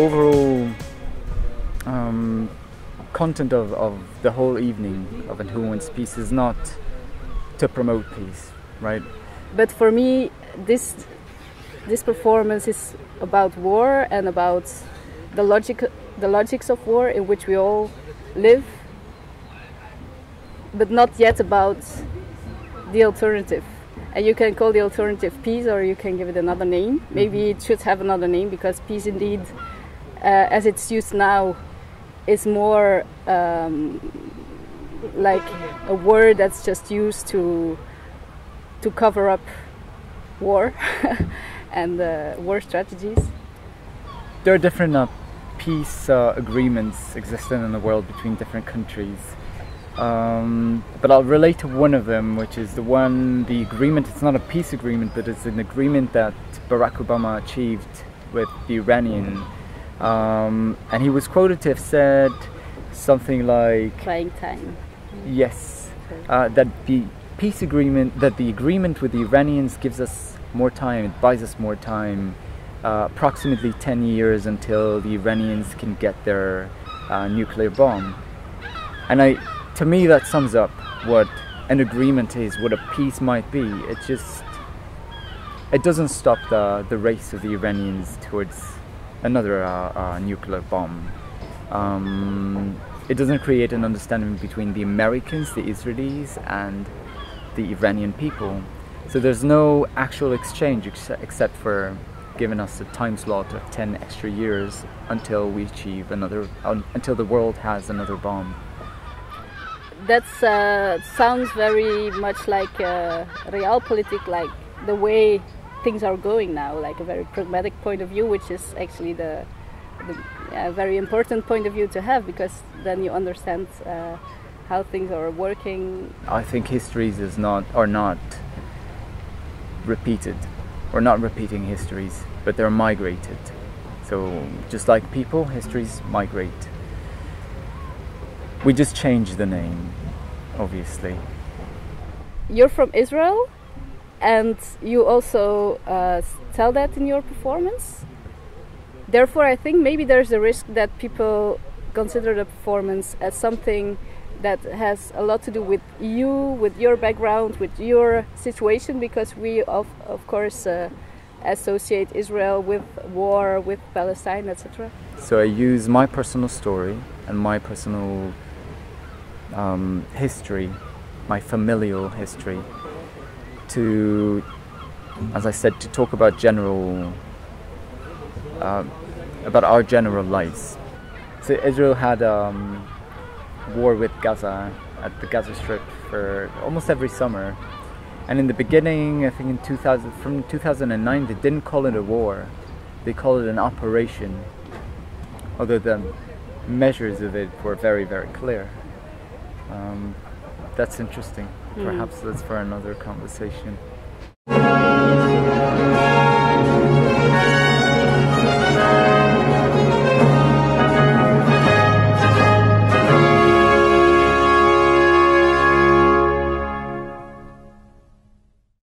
overall content of the whole evening of An Huan's piece is not to promote peace, right? But for me, this performance is about war and about the logics of war in which we all live, but not yet about the alternative. And you can call the alternative peace, or you can give it another name. Maybe it should have another name, because peace indeed, as it's used now, is more like a word that's just used to cover up war and war strategies. There are different peace agreements existing in the world between different countries. But I'll relate to one of them, which is the agreement. It's not a peace agreement, but it's an agreement that Barack Obama achieved with the Iranian. And he was quoted to have said something like, "Buying time." Yes, that the peace agreement, that the agreement with the Iranians gives us more time, it buys us more time, approximately 10 years until the Iranians can get their nuclear bomb. And to me, that sums up what an agreement is, what a peace might be. It doesn't stop the race of the Iranians towards another nuclear bomb. It doesn't create an understanding between the Americans, the Israelis, and the Iranian people. So there's no actual exchange except for giving us a time slot of 10 extra years until we achieve until the world has another bomb. That sounds very much like realpolitik, like the way things are going now, like a very pragmatic point of view, which is actually the very important point of view to have, because then you understand how things are working. I think histories are not repeated. We're not repeating histories, but they're migrated. So just like people, histories migrate. We just change the name, obviously. You're from Israel, and you also tell that in your performance. Therefore, I think maybe there's a risk that people consider the performance as something that has a lot to do with you, with your background, with your situation, because we of course associate Israel with war, with Palestine, etc. So I use my personal story and my personal history, my familial history, to, as I said, to talk about about our general lives. So Israel had war with Gaza at the Gaza Strip for almost every summer, and in the beginning, I think from 2009, they didn't call it a war; they called it an operation. Although the measures of it were very, very clear. That's interesting. Perhaps that's for another conversation.